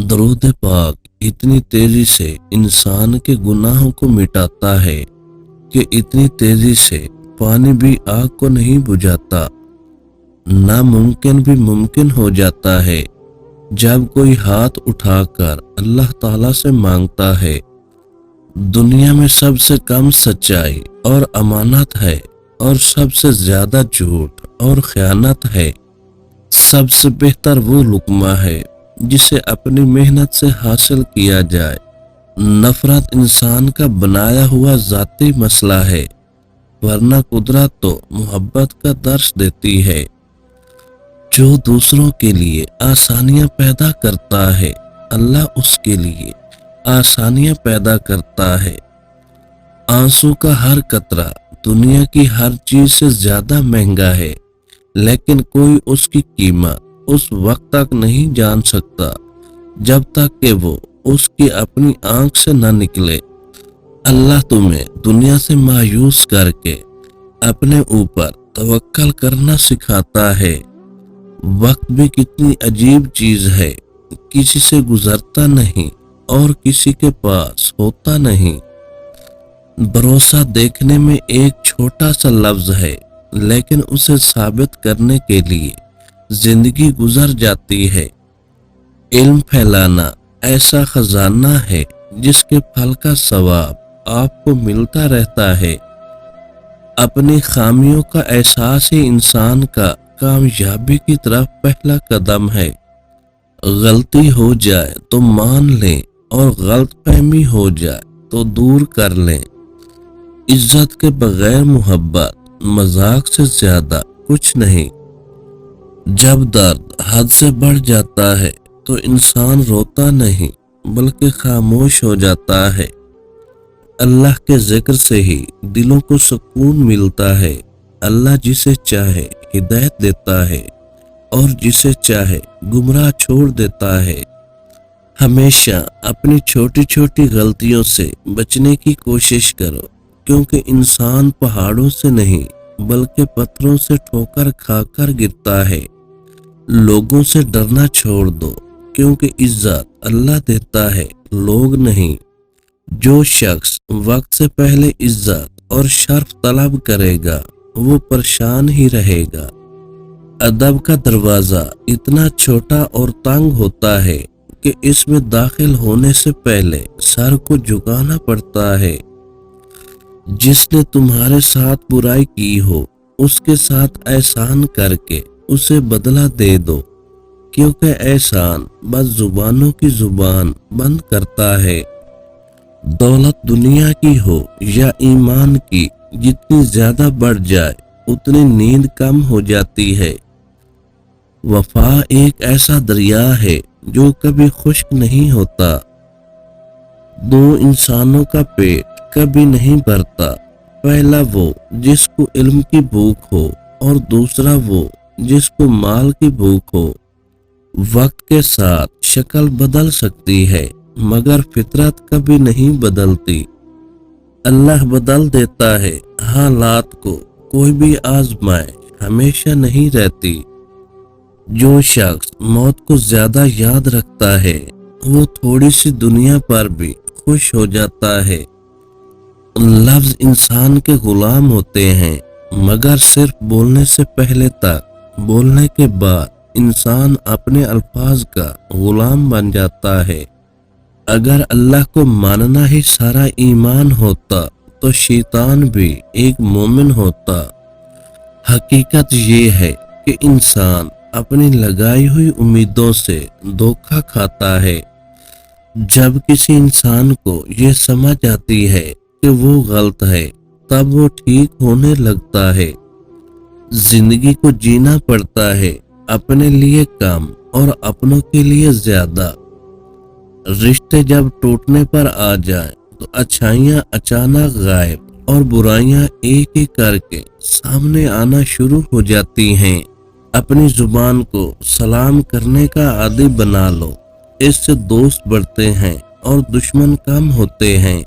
درود پاک اتنی تیزی سے انسان کے گناہوں کو مٹاتا ہے کہ اتنی تیزی سے پانی بھی آگ کو نہیں بجھاتا۔ ناممکن بھی ممکن ہو جاتا ہے جب کوئی ہاتھ اٹھا کر اللہ تعالیٰ سے مانگتا ہے۔ دنیا میں سب سے کم سچائی اور امانت ہے اور سب سے زیادہ جھوٹ اور خیانت ہے۔ سب سے بہتر وہ لقمہ ہے جسے اپنی محنت سے حاصل کیا جائے۔ نفرت انسان کا بنایا ہوا ذاتی مسئلہ ہے، ورنہ قدرت تو محبت کا درس دیتی ہے۔ جو دوسروں کے لیے آسانیاں پیدا کرتا ہے، اللہ اس کے لیے آسانیاں پیدا کرتا ہے۔ آنسو کا ہر قطرہ دنیا کی ہر چیز سے زیادہ مہنگا ہے، لیکن کوئی اس کی قیمت اس وقت تک نہیں جان سکتا جب تک کہ وہ اس کی اپنی آنکھ سے نہ نکلے۔ اللہ تمہیں دنیا سے مایوس کر کے اپنے اوپر توکل کرنا سکھاتا ہے۔ وقت بھی کتنی عجیب چیز ہے، کسی سے گزرتا نہیں اور کسی کے پاس ہوتا نہیں۔ بھروسہ دیکھنے میں ایک چھوٹا سا لفظ ہے، لیکن اسے ثابت کرنے کے لیے زندگی گزر جاتی ہے۔ علم پھیلانا ایسا خزانہ ہے جس کے پھل کا ثواب آپ کو ملتا رہتا ہے۔ اپنی خامیوں کا احساس ہی انسان کا کامیابی کی طرف پہلا قدم ہے۔ غلطی ہو جائے تو مان لیں اور غلط فہمی ہو جائے تو دور کر لیں۔ عزت کے بغیر محبت مذاق سے زیادہ کچھ نہیں۔ جب درد حد سے بڑھ جاتا ہے تو انسان روتا نہیں بلکہ خاموش ہو جاتا ہے۔ اللہ کے ذکر سے ہی دلوں کو سکون ملتا ہے۔ اللہ جسے چاہے ہدایت دیتا ہے اور جسے چاہے گمراہ چھوڑ دیتا ہے۔ ہمیشہ اپنی چھوٹی چھوٹی غلطیوں سے بچنے کی کوشش کرو، کیونکہ انسان پہاڑوں سے نہیں بلکہ پتھروں سے ٹھوکر کھا کر گرتا ہے۔ لوگوں سے ڈرنا چھوڑ دو، کیونکہ عزت اللہ دیتا ہے، لوگ نہیں۔ جو شخص وقت سے پہلے عزت اور شرف طلب کرے گا وہ پریشان ہی رہے گا۔ ادب کا دروازہ اتنا چھوٹا اور تنگ ہوتا ہے کہ اس میں داخل ہونے سے پہلے سر کو جھکانا پڑتا ہے۔ جس نے تمہارے ساتھ برائی کی ہو اس کے ساتھ احسان کر کے اسے بدلہ دے دو، کیونکہ احسان بس زبانوں کی زبان بند کرتا ہے۔ دولت دنیا کی ہو یا ایمان کی، جتنی زیادہ بڑھ جائے اتنی نیند کم ہو جاتی ہے۔ وفا ایک ایسا دریا ہے جو کبھی خشک نہیں ہوتا۔ دو انسانوں کا پیٹ کبھی نہیں بھرتا، پہلا وہ جس کو علم کی بھوک ہو اور دوسرا وہ جس کو مال کی بھوک ہو۔ وقت کے ساتھ شکل بدل سکتی ہے مگر فطرت کبھی نہیں بدلتی۔ اللہ بدل دیتا ہے حالات کو، کوئی بھی آزمائش ہمیشہ نہیں رہتی۔ جو شخص موت کو زیادہ یاد رکھتا ہے وہ تھوڑی سی دنیا پر بھی خوش ہو جاتا ہے۔ لفظ انسان کے غلام ہوتے ہیں، مگر صرف بولنے سے پہلے تک۔ بولنے کے بعد انسان اپنے الفاظ کا غلام بن جاتا ہے۔ اگر اللہ کو ماننا ہی سارا ایمان ہوتا تو شیطان بھی ایک مومن ہوتا۔ حقیقت یہ ہے کہ انسان اپنی لگائی ہوئی امیدوں سے دھوکہ کھاتا ہے۔ جب کسی انسان کو یہ سمجھ آتی ہے کہ وہ غلط ہے، تب وہ ٹھیک ہونے لگتا ہے۔ زندگی کو جینا پڑتا ہے، اپنے لیے کم اور اپنوں کے لیے زیادہ۔ رشتے جب ٹوٹنے پر آ جائیں تو اچھائیاں اچانک غائب اور برائیاں ایک ایک کر کے سامنے آنا شروع ہو جاتی ہیں۔ اپنی زبان کو سلام کرنے کا عادی بنا لو، اس سے دوست بڑھتے ہیں اور دشمن کم ہوتے ہیں۔